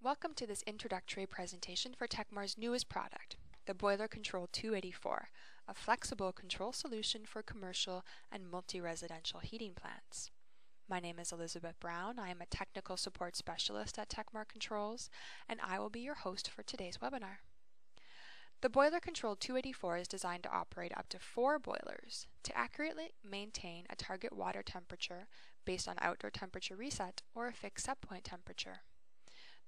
Welcome to this introductory presentation for tekmar's newest product, the Boiler Control 284, a flexible control solution for commercial and multi-residential heating plants. My name is Elizabeth Brown. I am a technical support specialist at Tekmar Controls, and I will be your host for today's webinar. The Boiler Control 284 is designed to operate up to 4 boilers to accurately maintain a target water temperature based on outdoor temperature reset or a fixed set point temperature.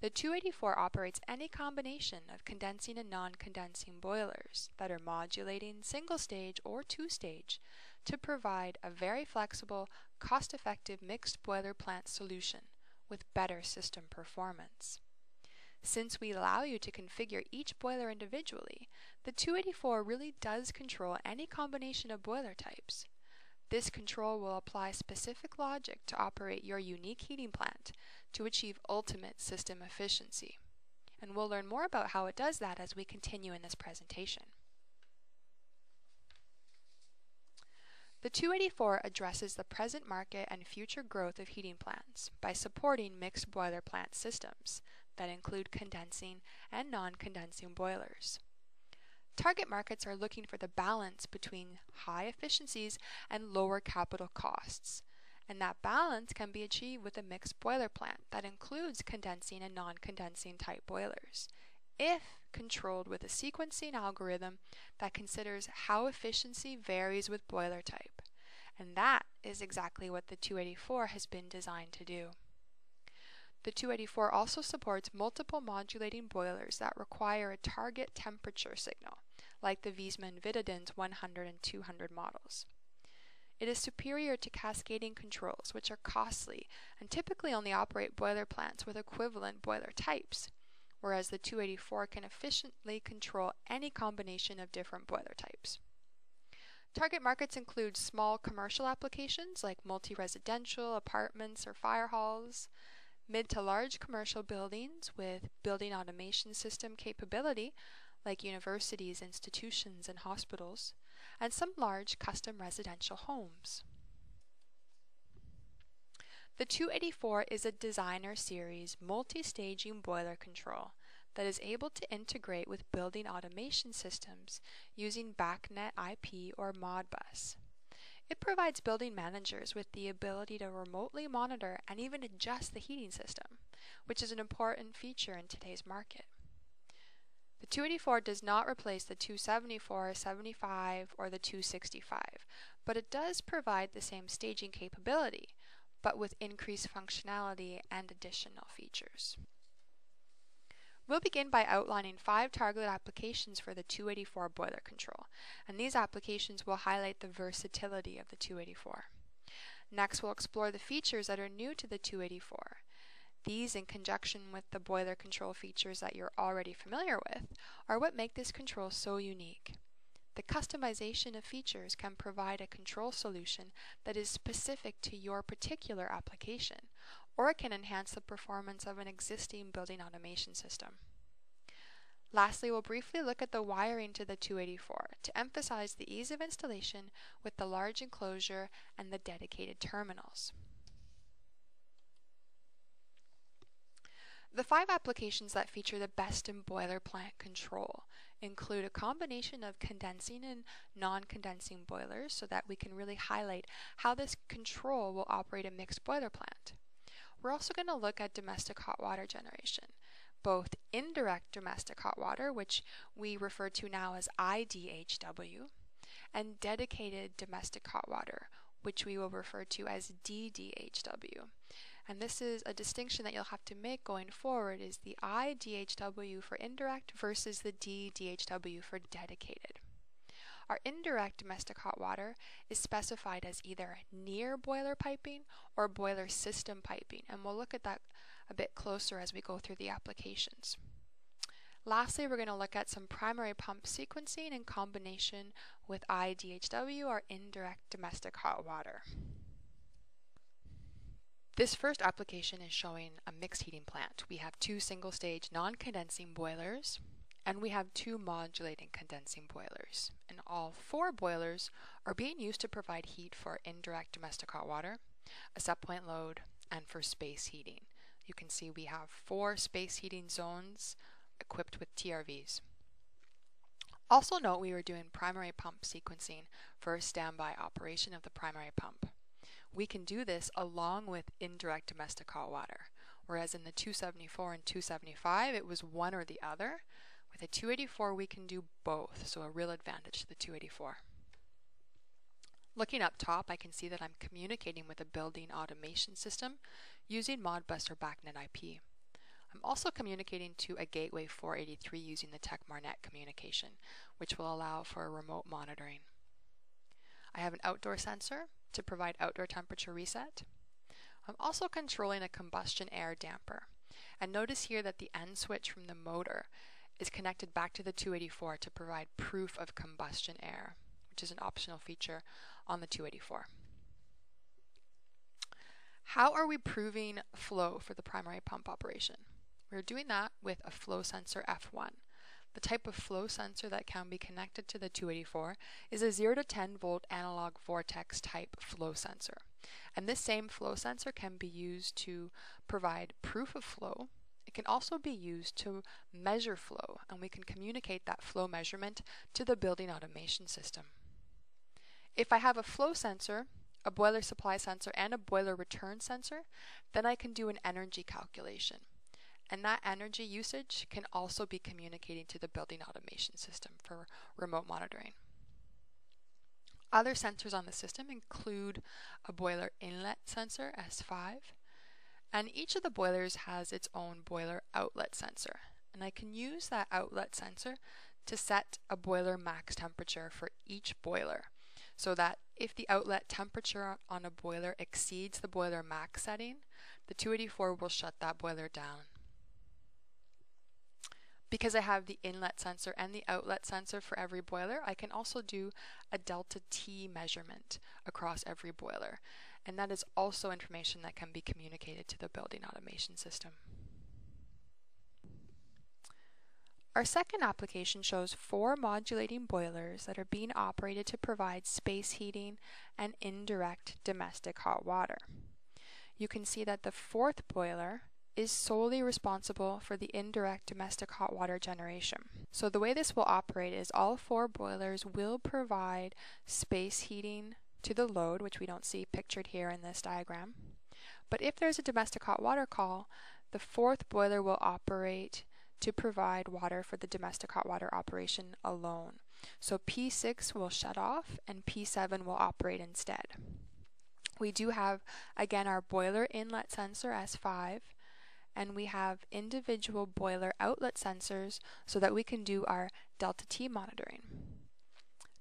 The 284 operates any combination of condensing and non-condensing boilers that are modulating single-stage or two-stage to provide a very flexible, cost-effective mixed boiler plant solution with better system performance. Since we allow you to configure each boiler individually, the 284 really does control any combination of boiler types. This control will apply specific logic to operate your unique heating plant to achieve ultimate system efficiency. And we'll learn more about how it does that as we continue in this presentation. The 284 addresses the present market and future growth of heating plants by supporting mixed boiler plant systems that include condensing and non-condensing boilers. Target markets are looking for the balance between high efficiencies and lower capital costs, and that balance can be achieved with a mixed boiler plant that includes condensing and non-condensing type boilers, if controlled with a sequencing algorithm that considers how efficiency varies with boiler type. And that is exactly what the 284 has been designed to do. The 284 also supports multiple modulating boilers that require a target temperature signal, like the Wiesmann Vitadin's 100 and 200 models. It is superior to cascading controls, which are costly and typically only operate boiler plants with equivalent boiler types, whereas the 284 can efficiently control any combination of different boiler types. Target markets include small commercial applications like multi-residential, apartments, or fire halls, mid to large commercial buildings with building automation system capability like universities, institutions, and hospitals, and some large custom residential homes. The 284 is a designer series multi-staging boiler control that is able to integrate with building automation systems using BACnet IP or Modbus. It provides building managers with the ability to remotely monitor and even adjust the heating system, which is an important feature in today's market. The 284 does not replace the 274, 75, or the 265, but it does provide the same staging capability, but with increased functionality and additional features. We'll begin by outlining 5 targeted applications for the 284 boiler control, and these applications will highlight the versatility of the 284. Next, we'll explore the features that are new to the 284. These, in conjunction with the boiler control features that you're already familiar with, are what make this control so unique. The customization of features can provide a control solution that is specific to your particular application, or it can enhance the performance of an existing building automation system. Lastly, we'll briefly look at the wiring to the 284 to emphasize the ease of installation with the large enclosure and the dedicated terminals. The 5 applications that feature the best in boiler plant control include a combination of condensing and non-condensing boilers so that we can really highlight how this control will operate a mixed boiler plant. We're also going to look at domestic hot water generation, both indirect domestic hot water, which we refer to now as IDHW, and dedicated domestic hot water, which we will refer to as DDHW. And this is a distinction that you'll have to make going forward, is the IDHW for indirect versus the DDHW for dedicated. Our indirect domestic hot water is specified as either near boiler piping or boiler system piping, and we'll look at that a bit closer as we go through the applications. Lastly, we're going to look at some primary pump sequencing in combination with IDHW or indirect domestic hot water. This first application is showing a mixed heating plant. We have 2 single-stage non-condensing boilers, and we have 2 modulating condensing boilers. And all 4 boilers are being used to provide heat for indirect domestic hot water, a set point load, and for space heating. You can see we have 4 space heating zones equipped with TRVs. Also note we were doing primary pump sequencing for a standby operation of the primary pump. We can do this along with indirect domestic hot water, whereas in the 274 and 275 it was one or the other. With a 284 we can do both, so a real advantage to the 284. Looking up top, I can see that I'm communicating with a building automation system using Modbus or BACnet IP. I'm also communicating to a gateway 483 using the tekmarNet communication, which will allow for remote monitoring. I have an outdoor sensor to provide outdoor temperature reset. I'm also controlling a combustion air damper. And notice here that the end switch from the motor is connected back to the 284 to provide proof of combustion air, which is an optional feature on the 284. How are we proving flow for the primary pump operation? We're doing that with a flow sensor F1. The type of flow sensor that can be connected to the 284 is a 0 to 10 volt analog vortex type flow sensor. And this same flow sensor can be used to provide proof of flow. It can also be used to measure flow, and we can communicate that flow measurement to the building automation system. If I have a flow sensor, a boiler supply sensor, and a boiler return sensor, then I can do an energy calculation. And that energy usage can also be communicating to the building automation system for remote monitoring. Other sensors on the system include a boiler inlet sensor, S5, and each of the boilers has its own boiler outlet sensor. And I can use that outlet sensor to set a boiler max temperature for each boiler, so that if the outlet temperature on a boiler exceeds the boiler max setting, the 284 will shut that boiler down. Because I have the inlet sensor and the outlet sensor for every boiler, I can also do a delta T measurement across every boiler. And that is also information that can be communicated to the building automation system. Our second application shows 4 modulating boilers that are being operated to provide space heating and indirect domestic hot water. You can see that the 4th boiler is solely responsible for the indirect domestic hot water generation. So the way this will operate is all 4 boilers will provide space heating to the load, which we don't see pictured here in this diagram. But if there's a domestic hot water call, the 4th boiler will operate to provide water for the domestic hot water operation alone. So P6 will shut off and P7 will operate instead. We do have, again, our boiler inlet sensor S5, and we have individual boiler outlet sensors so that we can do our delta T monitoring.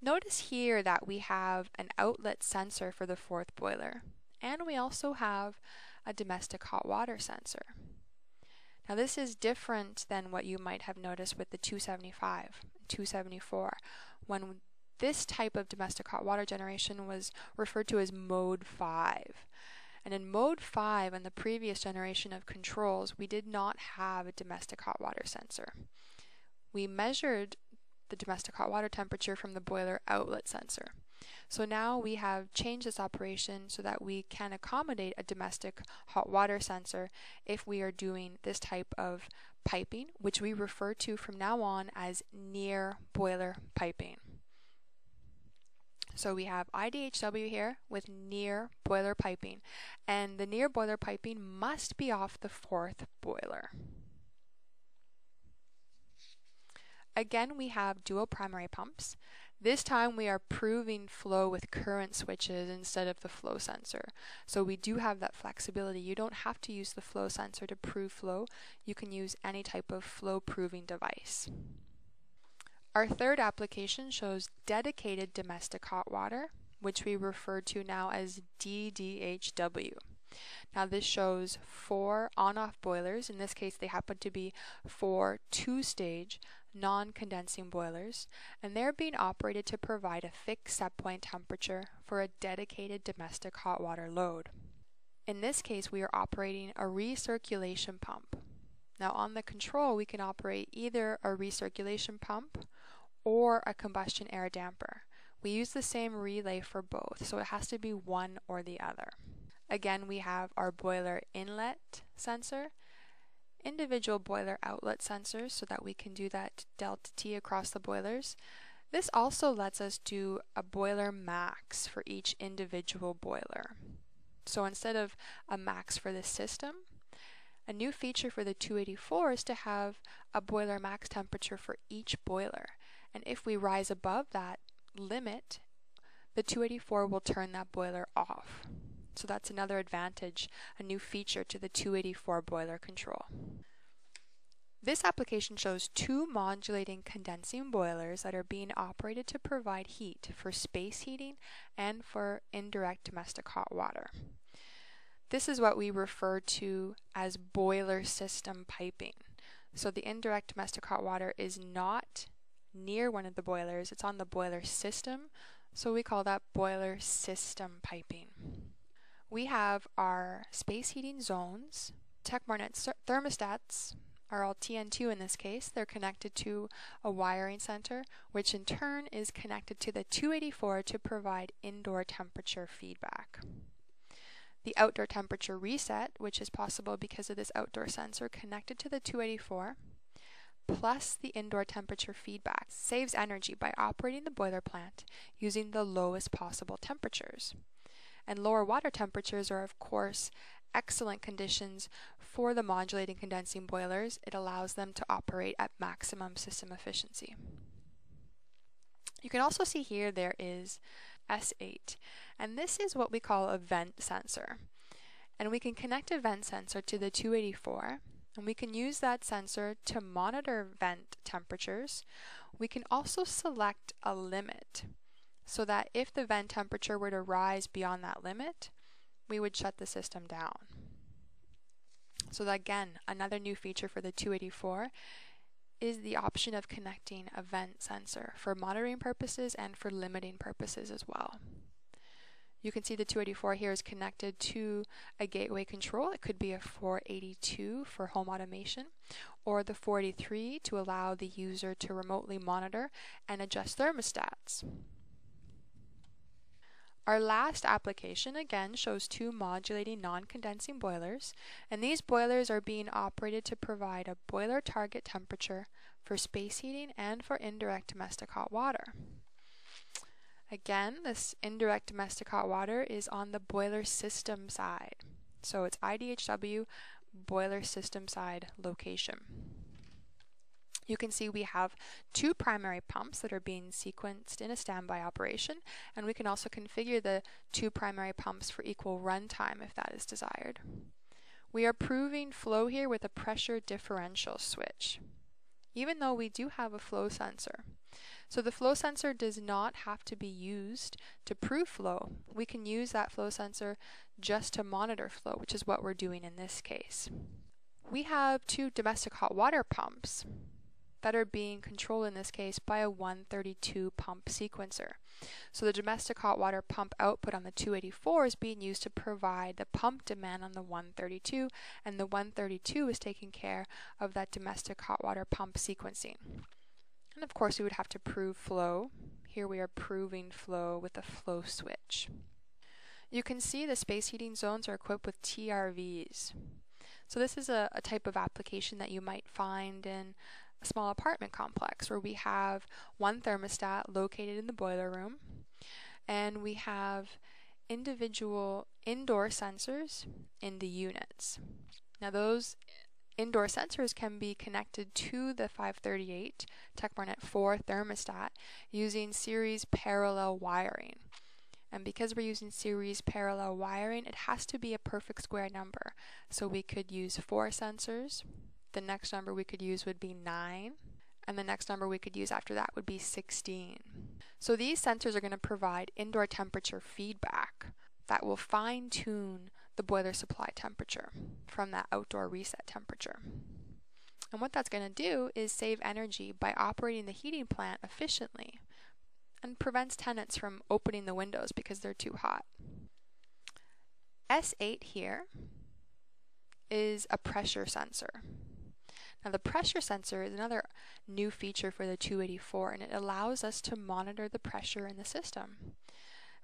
Notice here that we have an outlet sensor for the 4th boiler, and we also have a domestic hot water sensor. Now this is different than what you might have noticed with the 275, 274, when this type of domestic hot water generation was referred to as mode 5. And in mode 5, in the previous generation of controls, we did not have a domestic hot water sensor. We measured the domestic hot water temperature from the boiler outlet sensor. So now we have changed this operation so that we can accommodate a domestic hot water sensor if we are doing this type of piping, which we refer to from now on as near boiler piping. So we have IDHW here with near boiler piping, and the near boiler piping must be off the 4th boiler. Again, we have dual primary pumps. This time we are proving flow with current switches instead of the flow sensor. So we do have that flexibility. You don't have to use the flow sensor to prove flow. You can use any type of flow proving device. Our third application shows dedicated domestic hot water, which we refer to now as IDHW. Now this shows 4 on-off boilers. In this case, they happen to be 4 2-stage non-condensing boilers, and they're being operated to provide a fixed set point temperature for a dedicated domestic hot water load. In this case, we are operating a recirculation pump. Now on the control, we can operate either a recirculation pump or a combustion air damper. We use the same relay for both, so it has to be one or the other. Again, we have our boiler inlet sensor, individual boiler outlet sensors so that we can do that delta T across the boilers. This also lets us do a boiler max for each individual boiler. So instead of a max for the system, a new feature for the 284 is to have a boiler max temperature for each boiler. And if we rise above that limit, the 284 will turn that boiler off. So that's another advantage, a new feature to the 284 boiler control. This application shows two modulating condensing boilers that are being operated to provide heat for space heating and for indirect domestic hot water. This is what we refer to as boiler system piping. So the indirect domestic hot water is not near one of the boilers, it's on the boiler system, so we call that boiler system piping. We have our space heating zones. tekmarNet thermostats are all TN2 in this case. They're connected to a wiring center, which in turn is connected to the 284 to provide indoor temperature feedback. The outdoor temperature reset, which is possible because of this outdoor sensor connected to the 284, plus the indoor temperature feedback, saves energy by operating the boiler plant using the lowest possible temperatures. And lower water temperatures are, of course, excellent conditions for the modulating condensing boilers. It allows them to operate at maximum system efficiency. You can also see here there is S8, and this is what we call a vent sensor. And we can connect a vent sensor to the 284, and we can use that sensor to monitor vent temperatures. We can also select a limit, so that if the vent temperature were to rise beyond that limit, we would shut the system down. So that, again, another new feature for the 284 is the option of connecting a vent sensor for monitoring purposes and for limiting purposes as well. You can see the 284 here is connected to a gateway control. It could be a 482 for home automation, or the 483 to allow the user to remotely monitor and adjust thermostats. Our last application again shows two modulating non-condensing boilers, and these boilers are being operated to provide a boiler target temperature for space heating and for indirect domestic hot water. Again, this indirect domestic hot water is on the boiler system side, so it's IDHW boiler system side location. You can see we have two primary pumps that are being sequenced in a standby operation, and we can also configure the two primary pumps for equal runtime if that is desired. We are proving flow here with a pressure differential switch, even though we do have a flow sensor. So the flow sensor does not have to be used to prove flow. We can use that flow sensor just to monitor flow, which is what we're doing in this case. We have two domestic hot water pumps that are being controlled in this case by a 132 pump sequencer. So the domestic hot water pump output on the 284 is being used to provide the pump demand on the 132, and the 132 is taking care of that domestic hot water pump sequencing. And of course we would have to prove flow. Here we are proving flow with a flow switch. You can see the space heating zones are equipped with TRVs. So this is a type of application that you might find in a small apartment complex where we have one thermostat located in the boiler room, and we have individual indoor sensors in the units. Now those indoor sensors can be connected to the 538 tekmarNet 4 thermostat using series parallel wiring. And because we're using series parallel wiring, it has to be a perfect square number. So we could use 4 sensors. The next number we could use would be 9. And the next number we could use after that would be 16. So these sensors are going to provide indoor temperature feedback that will fine-tune the boiler supply temperature from that outdoor reset temperature. And what that's going to do is save energy by operating the heating plant efficiently and prevents tenants from opening the windows because they're too hot. S8 here is a pressure sensor. Now the pressure sensor is another new feature for the 284, and it allows us to monitor the pressure in the system.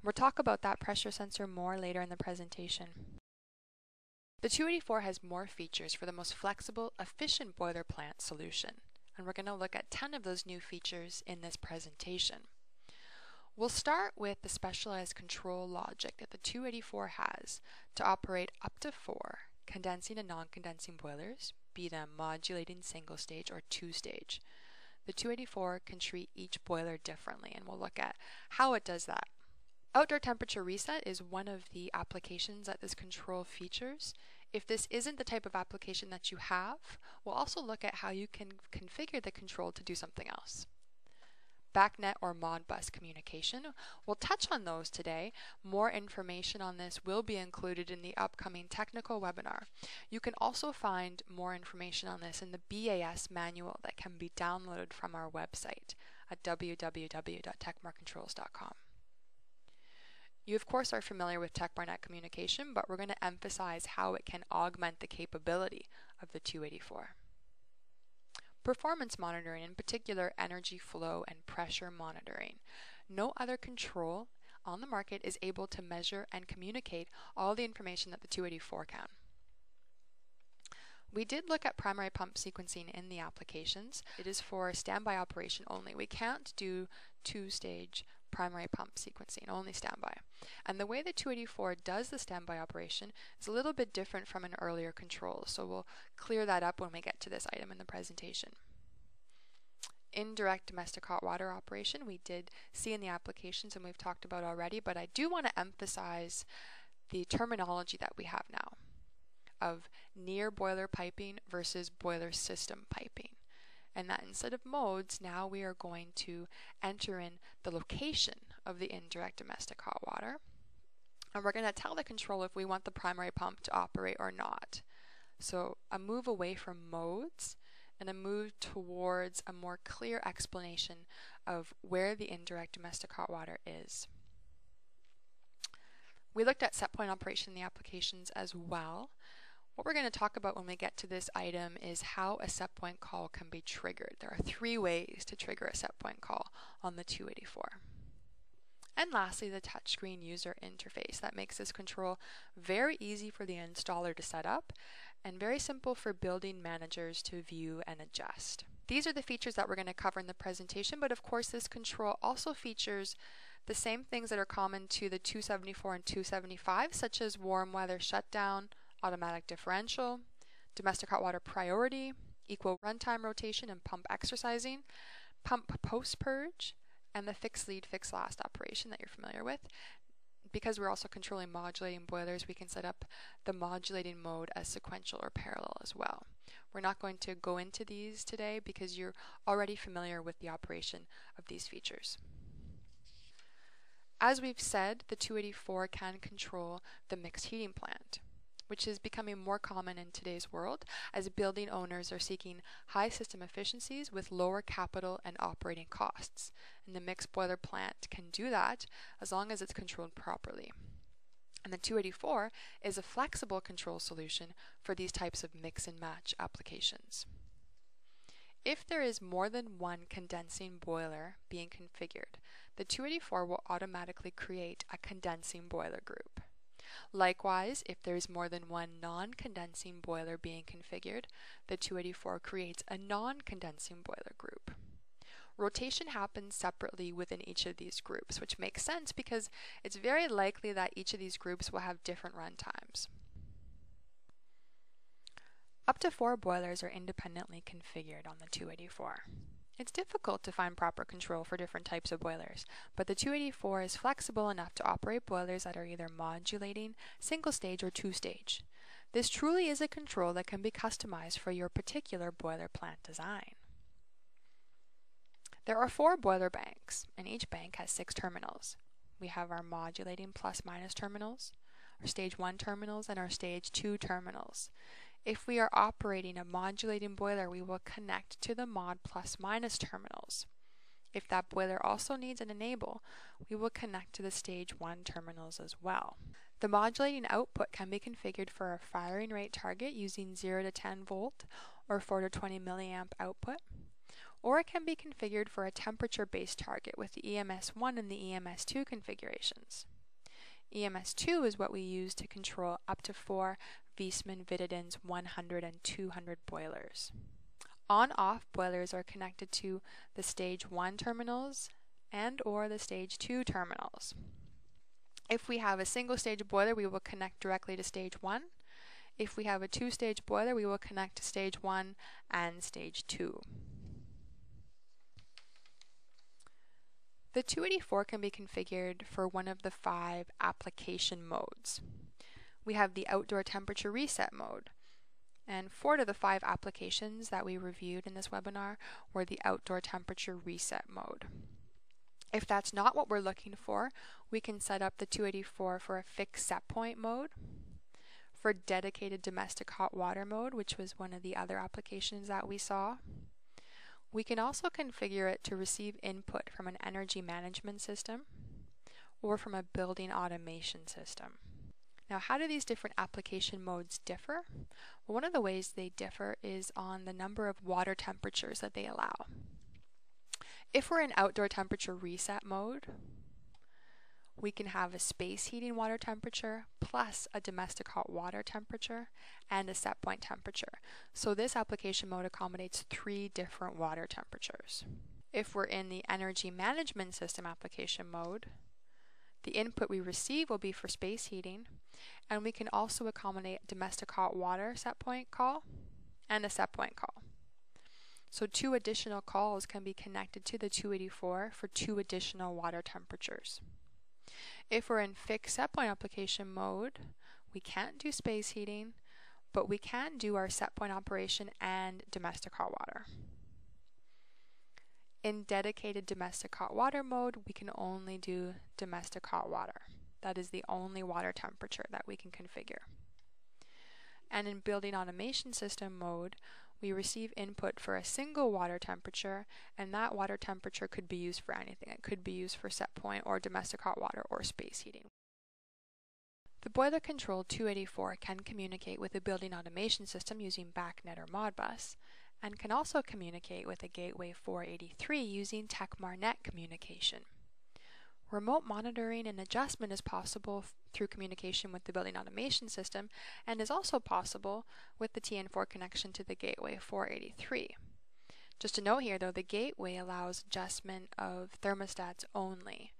We'll talk about that pressure sensor more later in the presentation. The 284 has more features for the most flexible, efficient boiler plant solution, and we're going to look at 10 of those new features in this presentation. We'll start with the specialized control logic that the 284 has to operate up to 4 condensing and non-condensing boilers, be them modulating single stage or two stage. The 284 can treat each boiler differently, and we'll look at how it does that. Outdoor temperature reset is one of the applications that this control features. If this isn't the type of application that you have, we'll also look at how you can configure the control to do something else. BACnet or Modbus communication. We'll touch on those today. More information on this will be included in the upcoming technical webinar. You can also find more information on this in the BAS manual that can be downloaded from our website at www.tekmarcontrols.com. You of course are familiar with tekmarNet communication, but we're going to emphasize how it can augment the capability of the 284. Performance monitoring, in particular energy flow and pressure monitoring. No other control on the market is able to measure and communicate all the information that the 284 can. We did look at primary pump sequencing in the applications. It is for standby operation only. We can't do two-stage primary pump sequencing, only standby. And the way the 284 does the standby operation is a little bit different from an earlier control, so we'll clear that up when we get to this item in the presentation. Indirect domestic hot water operation we did see in the applications and we've talked about already, but I do want to emphasize the terminology that we have now of near boiler piping versus boiler system piping. And that instead of modes, now we are going to enter in the location of the indirect domestic hot water. And we're going to tell the control if we want the primary pump to operate or not. So a move away from modes and a move towards a more clear explanation of where the indirect domestic hot water is. We looked at Setpoint Operation in the applications as well. What we're going to talk about when we get to this item is how a setpoint call can be triggered. There are 3 ways to trigger a setpoint call on the 284. And lastly, the touchscreen user interface that makes this control very easy for the installer to set up and very simple for building managers to view and adjust. These are the features that we're going to cover in the presentation, but of course this control also features the same things that are common to the 274 and 275, such as warm weather shutdown, automatic differential, domestic hot water priority, equal runtime rotation and pump exercising, pump post-purge, and the fixed lead, fixed last operation that you're familiar with. Because we're also controlling modulating boilers, we can set up the modulating mode as sequential or parallel as well. We're not going to go into these today because you're already familiar with the operation of these features. As we've said, the 284 can control the mixed heating plant, which is becoming more common in today's world as building owners are seeking high system efficiencies with lower capital and operating costs. And the mixed boiler plant can do that as long as it's controlled properly. And the 284 is a flexible control solution for these types of mix and match applications. If there is more than one condensing boiler being configured, the 284 will automatically create a condensing boiler group. Likewise, if there is more than one non-condensing boiler being configured, the 284 creates a non-condensing boiler group. Rotation happens separately within each of these groups, which makes sense because it's very likely that each of these groups will have different run times. Up to 4 boilers are independently configured on the 284. It's difficult to find proper control for different types of boilers, but the 284 is flexible enough to operate boilers that are either modulating, single stage, or two stage. This truly is a control that can be customized for your particular boiler plant design. There are 4 boiler banks, and each bank has 6 terminals. We have our modulating plus-minus terminals, our stage 1 terminals, and our stage 2 terminals. If we are operating a modulating boiler, we will connect to the mod plus-minus terminals. If that boiler also needs an enable, we will connect to the stage 1 terminals as well. The modulating output can be configured for a firing rate target using 0 to 10 volt or 4 to 20 milliamp output, or it can be configured for a temperature-based target with the EMS1 and the EMS2 configurations. EMS2 is what we use to control up to 4 Viessmann-Wittedens 100 and 200 boilers. On-off boilers are connected to the stage 1 terminals and or the stage 2 terminals. If we have a single stage boiler, we will connect directly to stage 1. If we have a 2-stage boiler, we will connect to stage 1 and stage 2. The 284 can be configured for one of the 5 application modes. We have the outdoor temperature reset mode, and 4 of the 5 applications that we reviewed in this webinar were the outdoor temperature reset mode. If that's not what we're looking for, we can set up the 284 for a fixed set point mode, for dedicated domestic hot water mode, which was one of the other applications that we saw. We can also configure it to receive input from an energy management system or from a building automation system. Now, how do these different application modes differ? Well, one of the ways they differ is on the number of water temperatures that they allow. If we're in outdoor temperature reset mode, we can have a space heating water temperature plus a domestic hot water temperature and a set point temperature. So this application mode accommodates 3 different water temperatures. If we're in the energy management system application mode, the input we receive will be for space heating, and we can also accommodate domestic hot water set point call and a set point call. So 2 additional calls can be connected to the 284 for 2 additional water temperatures. If we're in fixed set point application mode, we can't do space heating, but we can do our set point operation and domestic hot water. In dedicated domestic hot water mode, we can only do domestic hot water. That is the only water temperature that we can configure. And in building automation system mode, we receive input for a single water temperature, and that water temperature could be used for anything. It could be used for set point or domestic hot water or space heating. The boiler control 284 can communicate with a building automation system using BACnet or Modbus, and can also communicate with a gateway 483 using tekmarNet communication. Remote monitoring and adjustment is possible through communication with the building automation system, and is also possible with the TN4 connection to the gateway 483. Just a note here though, the gateway allows adjustment of thermostats only,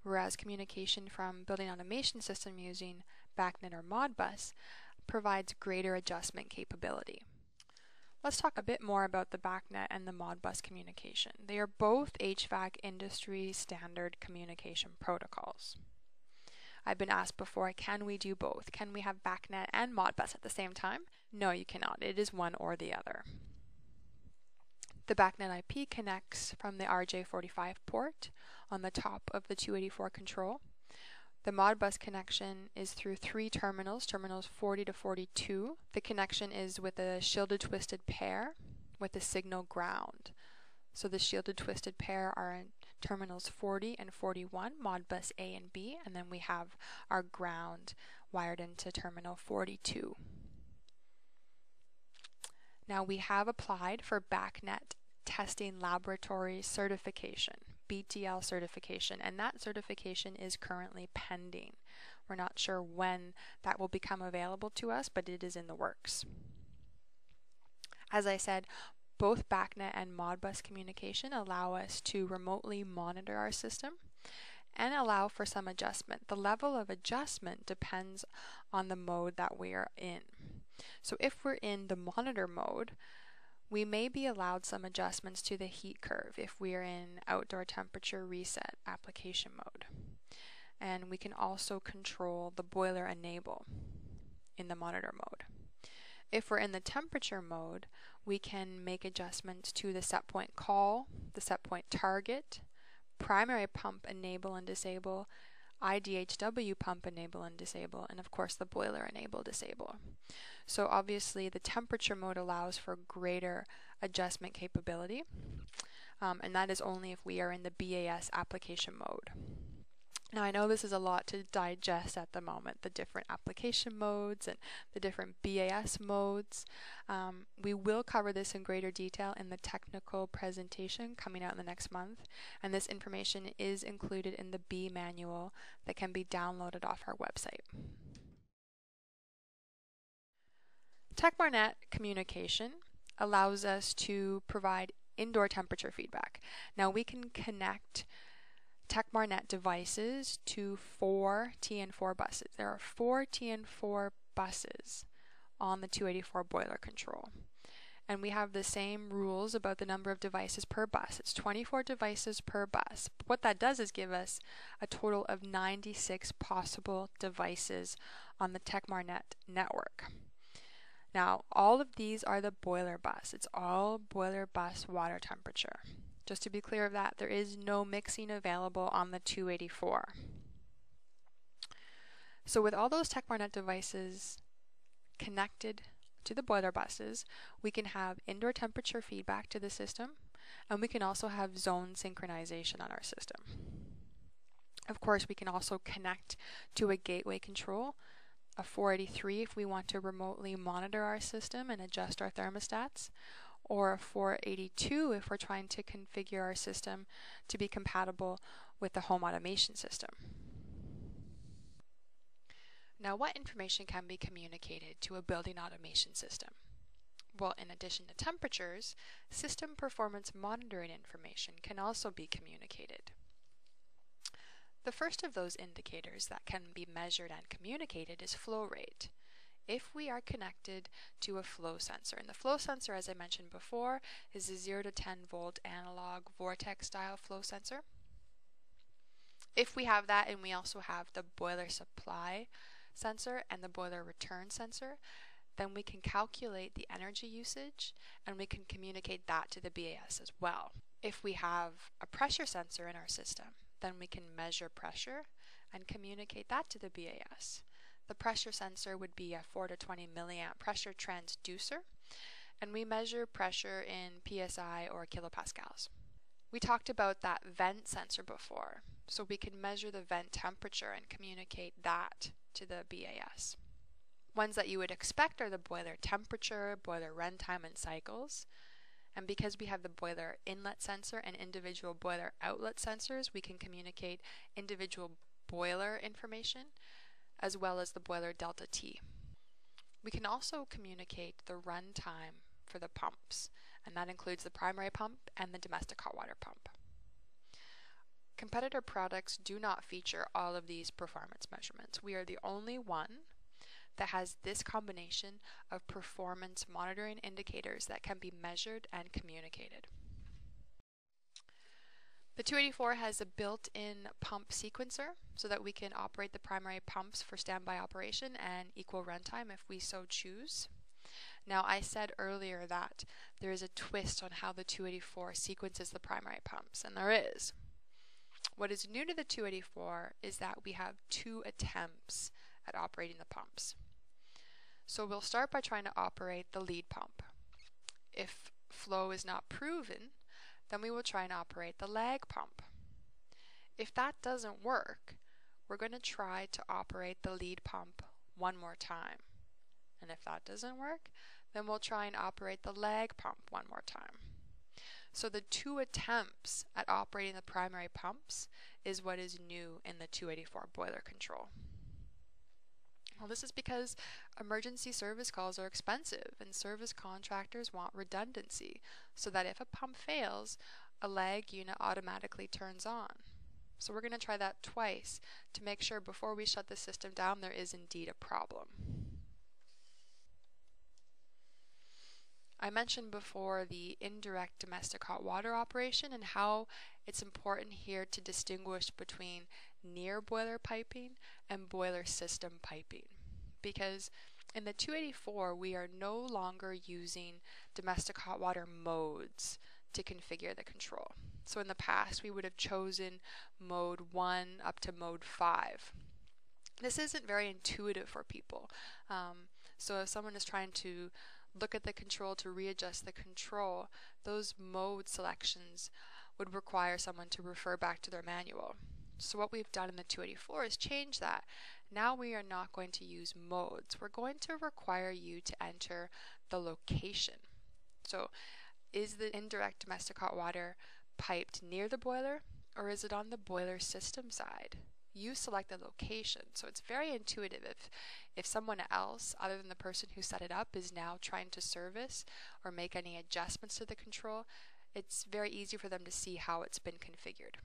whereas communication from building automation system using BACnet or Modbus provides greater adjustment capability. Let's talk a bit more about the BACnet and the Modbus communication. They are both HVAC industry standard communication protocols. I've been asked before, can we do both? Can we have BACnet and Modbus at the same time? No, you cannot. It is one or the other. The BACnet IP connects from the RJ45 port on the top of the 284 control. The Modbus connection is through 3 terminals, terminals 40 to 42. The connection is with a shielded twisted pair with a signal ground. So the shielded twisted pair are in terminals 40 and 41, Modbus A and B, and then we have our ground wired into terminal 42. Now we have applied for BACnet testing laboratory certification, BTL certification, and that certification is currently pending. We're not sure when that will become available to us, but it is in the works. As I said, both BACnet and Modbus communication allow us to remotely monitor our system and allow for some adjustment. The level of adjustment depends on the mode that we are in. So if we're in the monitor mode, we may be allowed some adjustments to the heat curve if we are in outdoor temperature reset application mode. And we can also control the boiler enable in the monitor mode. If we're in the temperature mode, we can make adjustments to the set point call, the set point target, primary pump enable and disable, IDHW pump enable and disable, and of course the boiler enable disable. So obviously the temperature mode allows for greater adjustment capability, and that is only if we are in the BAS application mode. Now I know this is a lot to digest at the moment, the different application modes and the different BAS modes. We will cover this in greater detail in the technical presentation coming out in the next month, and this information is included in the B manual that can be downloaded off our website. tekmarNet communication allows us to provide indoor temperature feedback. Now we can connect tekmarNet devices to 4 TN4 buses. There are 4 TN4 buses on the 284 boiler control. And we have the same rules about the number of devices per bus. It's 24 devices per bus. But what that does is give us a total of 96 possible devices on the tekmarNet network. Now, all of these are the boiler bus. It's all boiler bus water temperature. Just to be clear of that, there is no mixing available on the 284. So with all those tekmarNet devices connected to the boiler buses, we can have indoor temperature feedback to the system, and we can also have zone synchronization on our system. Of course, we can also connect to a gateway control, a 483 if we want to remotely monitor our system and adjust our thermostats, or a 482 if we're trying to configure our system to be compatible with the home automation system. Now, what information can be communicated to a building automation system? Well, in addition to temperatures, system performance monitoring information can also be communicated. The first of those indicators that can be measured and communicated is flow rate. If we are connected to a flow sensor, and the flow sensor, as I mentioned before, is a 0 to 10 volt analog vortex style flow sensor. If we have that, and we also have the boiler supply sensor and the boiler return sensor, then we can calculate the energy usage and we can communicate that to the BAS as well. If we have a pressure sensor in our system, then we can measure pressure and communicate that to the BAS. The pressure sensor would be a 4 to 20 milliamp pressure transducer, and we measure pressure in PSI or kilopascals. We talked about that vent sensor before, so we can measure the vent temperature and communicate that to the BAS. Ones that you would expect are the boiler temperature, boiler runtime, and cycles. And because we have the boiler inlet sensor and individual boiler outlet sensors, we can communicate individual boiler information as well as the boiler delta T. We can also communicate the runtime for the pumps, and that includes the primary pump and the domestic hot water pump. Competitor products do not feature all of these performance measurements. We are the only one that has this combination of performance monitoring indicators that can be measured and communicated. The 284 has a built-in pump sequencer so that we can operate the primary pumps for standby operation and equal runtime if we so choose. Now, I said earlier that there is a twist on how the 284 sequences the primary pumps, and there is. What is new to the 284 is that we have 2 attempts at operating the pumps. So we'll start by trying to operate the lead pump. If flow is not proven, then we will try and operate the lag pump. If that doesn't work, we're going to try to operate the lead pump one more time. And if that doesn't work, then we'll try and operate the lag pump one more time. So the 2 attempts at operating the primary pumps is what is new in the 284 boiler control. Well, this is because emergency service calls are expensive and service contractors want redundancy so that if a pump fails, a lag unit automatically turns on. So we're going to try that twice to make sure before we shut the system down there is indeed a problem. I mentioned before the indirect domestic hot water operation and how it's important here to distinguish between near boiler piping and boiler system piping, because in the 284 we are no longer using domestic hot water modes to configure the control. So in the past we would have chosen mode 1 up to mode 5. This isn't very intuitive for people. So if someone is trying to look at the control to readjust the control, those mode selections would require someone to refer back to their manual. So what we've done in the 284 is change that. Now we are not going to use modes. We're going to require you to enter the location. So is the indirect domestic hot water piped near the boiler, or is it on the boiler system side? You select the location. So it's very intuitive. If someone else other than the person who set it up is now trying to service or make any adjustments to the control, it's very easy for them to see how it's been configured.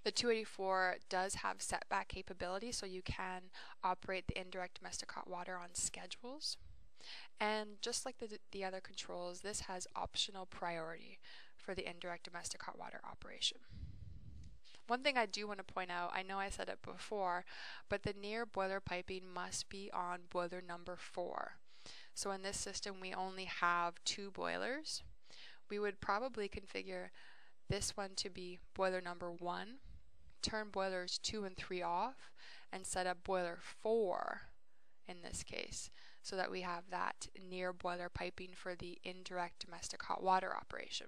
The 284 does have setback capability, so you can operate the indirect domestic hot water on schedules. And just like the other controls, this has optional priority for the indirect domestic hot water operation. One thing I do want to point out, I know I said it before, but the near boiler piping must be on boiler number 4. So in this system we only have 2 boilers. We would probably configure this one to be boiler number 1, turn boilers 2 and 3 off, and set up boiler 4 in this case, so that we have that near boiler piping for the indirect domestic hot water operation.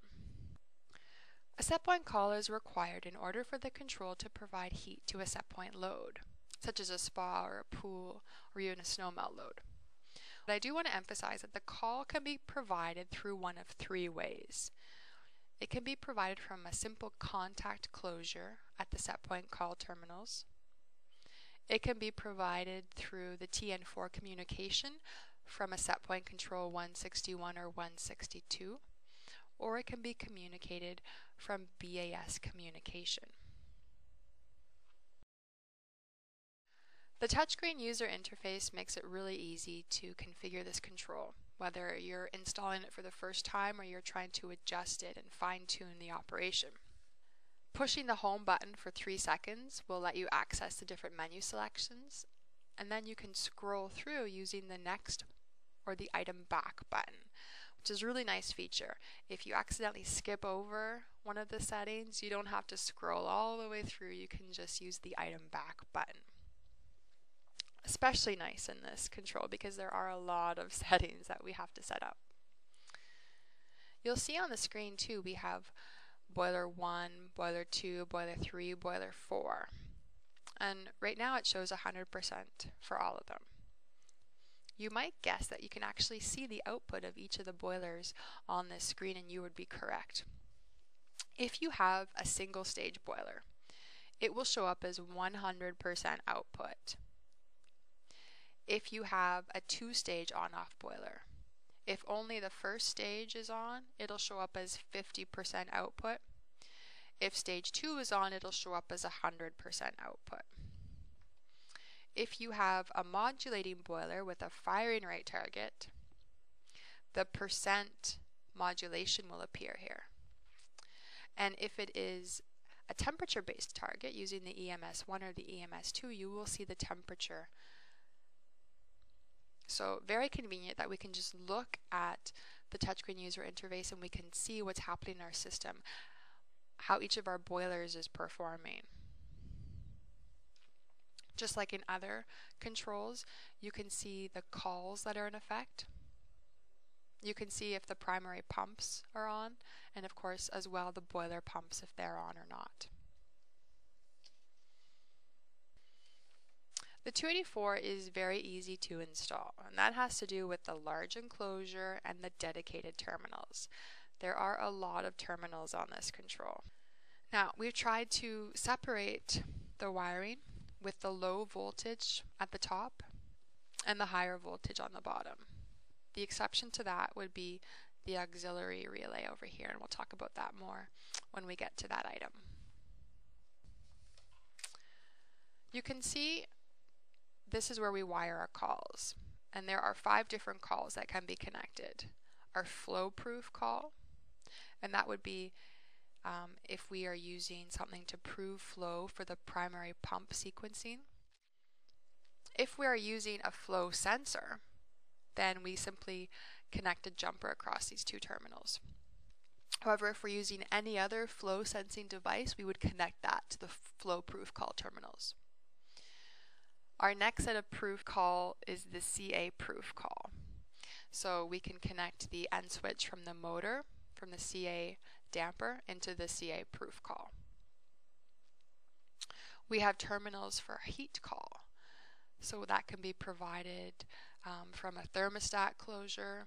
A set point call is required in order for the control to provide heat to a set point load, such as a spa or a pool or even a snowmelt load. But I do want to emphasize that the call can be provided through one of 3 ways. It can be provided from a simple contact closure at the set point call terminals. It can be provided through the TN4 communication from a set point control 161 or 162, or it can be communicated from BAS communication. The touchscreen user interface makes it really easy to configure this control, whether you're installing it for the first time or you're trying to adjust it and fine-tune the operation. Pushing the home button for 3 seconds will let you access the different menu selections, and then you can scroll through using the next or the item back button, which is a really nice feature. If you accidentally skip over one of the settings, you don't have to scroll all the way through. You can just use the item back button. Especially nice in this control because there are a lot of settings that we have to set up. You'll see on the screen too, we have boiler 1, boiler 2, boiler 3, boiler 4. And right now it shows 100% for all of them. You might guess that you can actually see the output of each of the boilers on this screen, and you would be correct. If you have a single stage boiler, it will show up as 100% output. If you have a 2-stage on-off boiler, if only the first stage is on, it'll show up as 50% output. If stage 2 is on, it'll show up as 100% output. If you have a modulating boiler with a firing rate target, the percent modulation will appear here. And if it is a temperature-based target using the EMS1 or the EMS2, you will see the temperature. So very convenient that we can just look at the touchscreen user interface and we can see what's happening in our system, how each of our boilers is performing. Just like in other controls, you can see the calls that are in effect. You can see if the primary pumps are on, and of course as well the boiler pumps if they're on or not. The 284 is very easy to install, and that has to do with the large enclosure and the dedicated terminals. There are a lot of terminals on this control. Now, we've tried to separate the wiring with the low voltage at the top and the higher voltage on the bottom. The exception to that would be the auxiliary relay over here, and we'll talk about that more when we get to that item. You can see this is where we wire our calls, and there are 5 different calls that can be connected. Our flow-proof call, and that would be if we are using something to prove flow for the primary pump sequencing. If we are using a flow sensor, then we simply connect a jumper across these 2 terminals. However, if we're using any other flow sensing device, we would connect that to the flow-proof call terminals. Our next set of proof call is the CA proof call. So we can connect the end switch from the motor, from the CA damper, into the CA proof call. We have terminals for heat call. So that can be provided from a thermostat closure.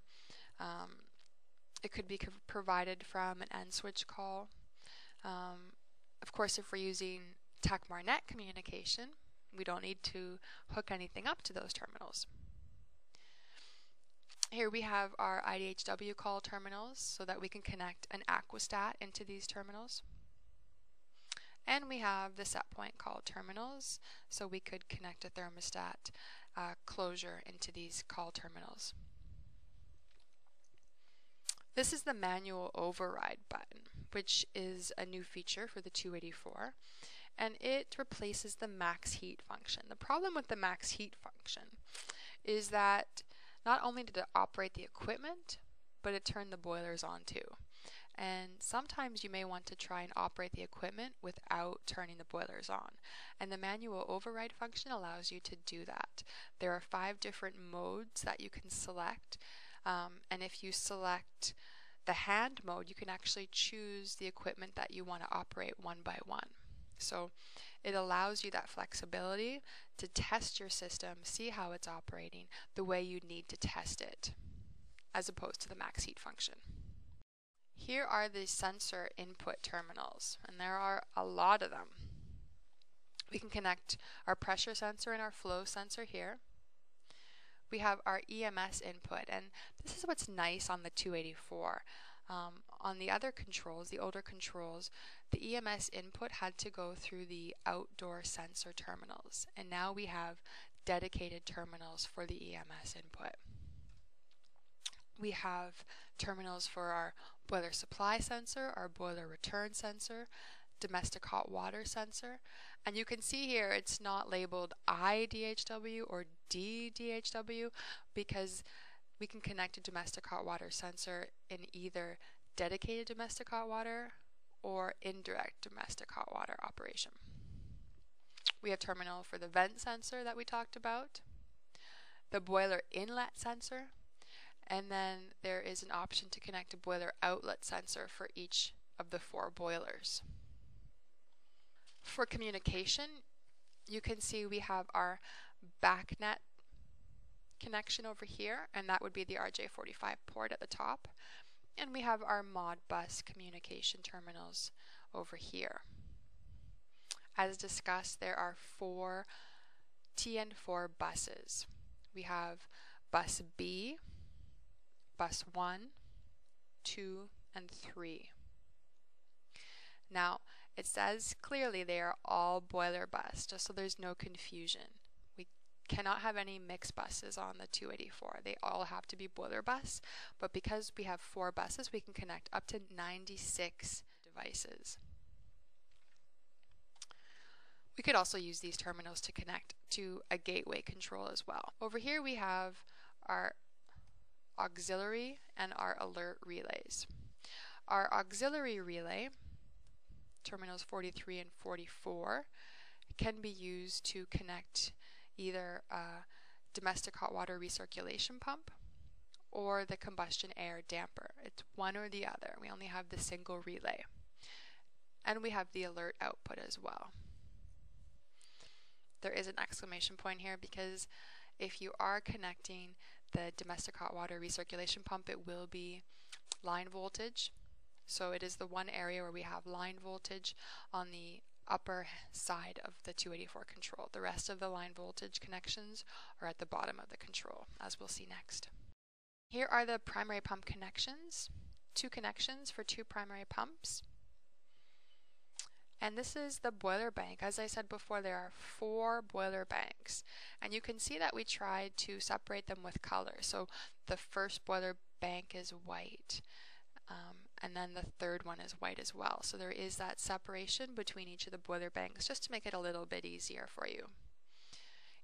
It could be provided from an end switch call. Of course, if we're using tekmarNet communication, we don't need to hook anything up to those terminals. Here we have our IDHW call terminals so that we can connect an aquastat into these terminals. And we have the Setpoint call terminals, so we could connect a thermostat closure into these call terminals. This is the manual override button, which is a new feature for the 284, and it replaces the max heat function. The problem with the max heat function is that not only did it operate the equipment, but it turned the boilers on too. And sometimes you may want to try and operate the equipment without turning the boilers on. And the manual override function allows you to do that. There are 5 different modes that you can select. And if you select the hand mode, you can actually choose the equipment that you want to operate one by one. So it allows you that flexibility to test your system, see how it's operating the way you need to test it, as opposed to the max heat function. Here are the sensor input terminals, and there are a lot of them. We can connect our pressure sensor and our flow sensor here. We have our EMS input, and this is what's nice on the 284. On the other controls, the older controls, the EMS input had to go through the outdoor sensor terminals, and now we have dedicated terminals for the EMS input. We have terminals for our boiler supply sensor, our boiler return sensor, domestic hot water sensor, and you can see here it's not labeled IDHW or DDHW because we can connect a domestic hot water sensor in either dedicated domestic hot water or indirect domestic hot water operation. We have terminal for the vent sensor that we talked about, the boiler inlet sensor, and then there is an option to connect a boiler outlet sensor for each of the 4 boilers. For communication, you can see we have our BACnet connection over here, and that would be the RJ45 port at the top. And we have our Modbus communication terminals over here. As discussed, there are 4 TN4 buses. We have bus B, bus 1, 2, and 3. Now, it says clearly they are all boiler bus, just so there's no confusion. We cannot have any mixed buses on the 284. They all have to be boiler bus, but because we have 4 buses, we can connect up to 96 devices. We could also use these terminals to connect to a gateway control as well. Over here we have our auxiliary and our alert relays. Our auxiliary relay, terminals 43 and 44, can be used to connect either a domestic hot water recirculation pump or the combustion air damper. It's one or the other. We only have the single relay. And we have the alert output as well. There is an exclamation point here because if you are connecting the domestic hot water recirculation pump, it will be line voltage. So it is the one area where we have line voltage on the upper side of the 284 control. The rest of the line voltage connections are at the bottom of the control, as we'll see next. Here are the primary pump connections. 2 connections for 2 primary pumps. And this is the boiler bank. As I said before, there are 4 boiler banks. And you can see that we tried to separate them with color. So the first boiler bank is white. And then the third one is white as well. So there is that separation between each of the boiler banks just to make it a little bit easier for you.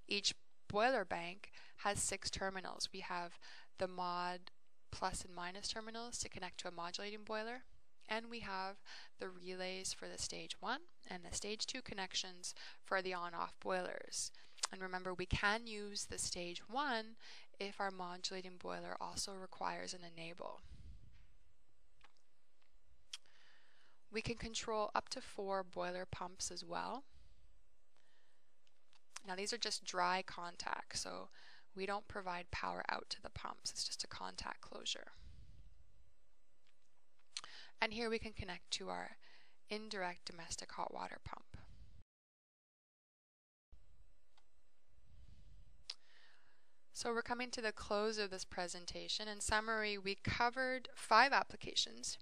Each boiler bank has 6 terminals. We have the mod plus and minus terminals to connect to a modulating boiler. And we have the relays for the stage 1 and the stage 2 connections for the on-off boilers. And remember, we can use the stage 1 if our modulating boiler also requires an enable. We can control up to 4 boiler pumps as well. 2 of them Now these are just dry contacts, so we don't provide power out to the pumps. It's just a contact closure. And here we can connect to our indirect domestic hot water pump. So we're coming to the close of this presentation. In summary, we covered 5 applications,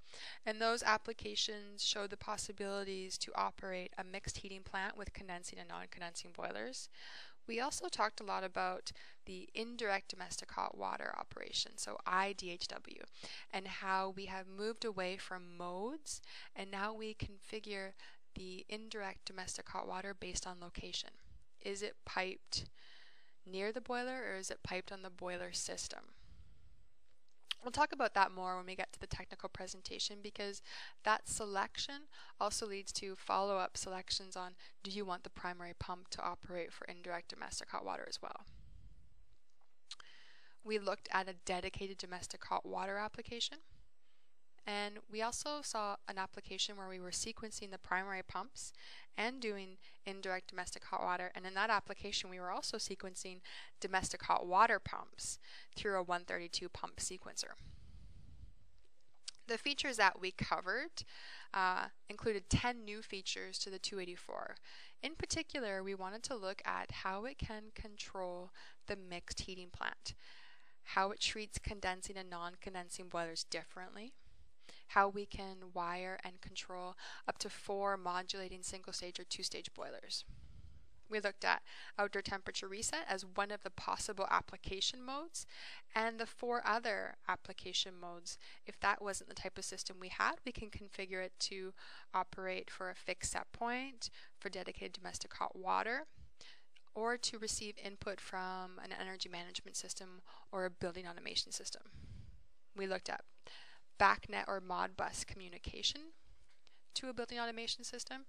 and those applications showed the possibilities to operate a mixed heating plant with condensing and non-condensing boilers. We also talked a lot about the indirect domestic hot water operation, so IDHW, and how we have moved away from modes, and now we configure the indirect domestic hot water based on location. Is it piped near the boiler, or is it piped on the boiler system? We'll talk about that more when we get to the technical presentation, because that selection also leads to follow-up selections on, do you want the primary pump to operate for indirect domestic hot water as well? We looked at a dedicated domestic hot water application, and we also saw an application where we were sequencing the primary pumps and doing indirect domestic hot water, and in that application we were also sequencing domestic hot water pumps through a 132 pump sequencer. The features that we covered included 10 new features to the 284. In particular, we wanted to look at how it can control the mixed heating plant, how it treats condensing and non-condensing boilers differently, how we can wire and control up to 4 modulating single-stage or 2-stage boilers. We looked at outdoor temperature reset as one of the possible application modes, and the 4 other application modes. If that wasn't the type of system we had, we can configure it to operate for a fixed set point, for dedicated domestic hot water, or to receive input from an energy management system or a building automation system. We looked at BACnet or Modbus communication to a building automation system,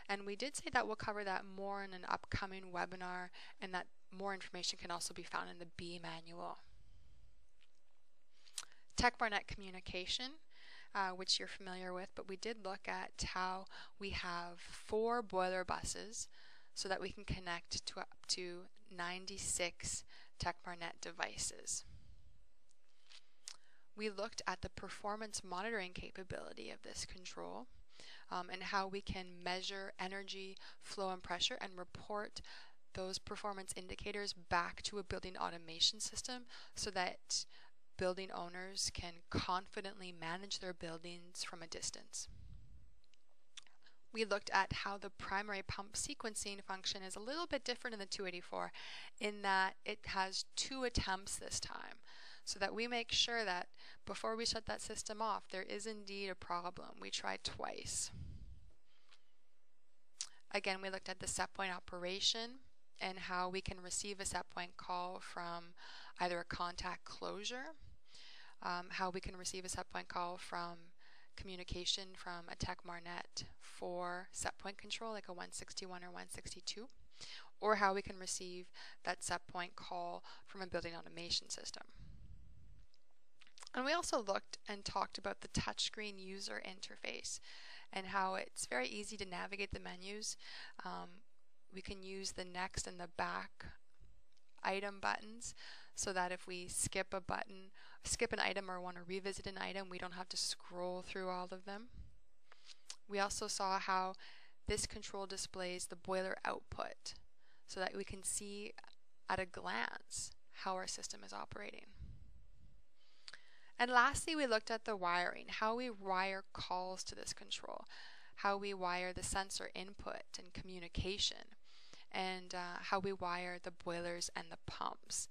and we did say that we'll cover that more in an upcoming webinar, and that more information can also be found in the B manual. tekmarNet communication, which you're familiar with, but we did look at how we have 4 boiler buses so that we can connect to up to 96 tekmarNet devices. We looked at the performance monitoring capability of this control, and how we can measure energy, flow, and pressure and report those performance indicators back to a building automation system so that building owners can confidently manage their buildings from a distance. We looked at how the primary pump sequencing function is a little bit different in the 284 in that it has 2 attempts this time, so that we make sure that before we shut that system off, there is indeed a problem. We tried twice. Again, we looked at the Setpoint Operation and how we can receive a Setpoint call from either a contact closure, how we can receive a Setpoint call from communication from a tekmarNet for Setpoint control, like a 161 or 162, or how we can receive that Setpoint call from a building automation system. And we also looked and talked about the touchscreen user interface and how it's very easy to navigate the menus. We can use the next and the back item buttons so that if we skip an item or want to revisit an item, we don't have to scroll through all of them. We also saw how this control displays the boiler output so that we can see at a glance how our system is operating. And lastly, we looked at the wiring, how we wire calls to this control, how we wire the sensor input and communication, and how we wire the boilers and the pumps.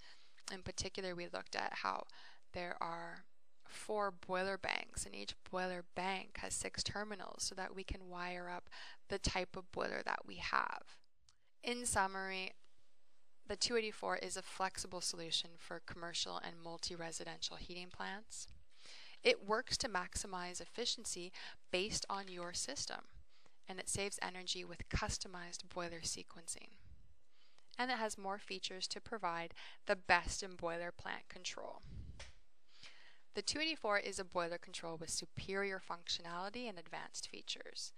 In particular, we looked at how there are 4 boiler banks, and each boiler bank has 6 terminals so that we can wire up the type of boiler that we have. In summary, the 284 is a flexible solution for commercial and multi-residential heating plants. It works to maximize efficiency based on your system, and it saves energy with customized boiler sequencing. And it has more features to provide the best in boiler plant control. The 284 is a boiler control with superior functionality and advanced features.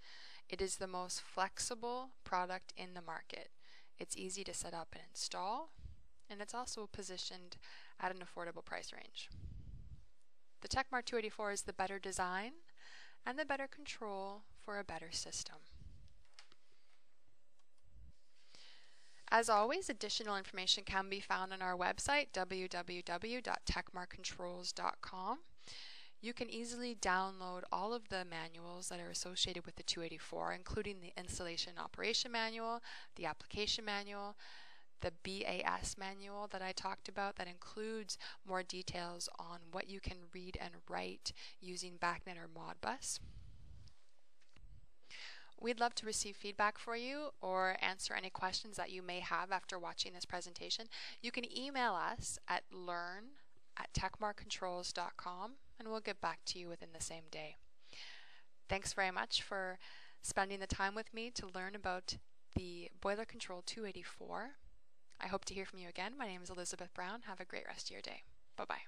It is the most flexible product in the market. It's easy to set up and install, and it's also positioned at an affordable price range. The tekmar 284 is the better design and the better control for a better system. As always, additional information can be found on our website, www.tekmarcontrols.com. You can easily download all of the manuals that are associated with the 284, including the installation and operation manual, the application manual, the BAS manual that I talked about that includes more details on what you can read and write using BACnet or Modbus. We'd love to receive feedback for you or answer any questions that you may have after watching this presentation. You can email us at learn@tekmarcontrols.com and we'll get back to you within the same day. Thanks very much for spending the time with me to learn about the Boiler Control 284. I hope to hear from you again. My name is Elizabeth Brown. Have a great rest of your day. Bye-bye.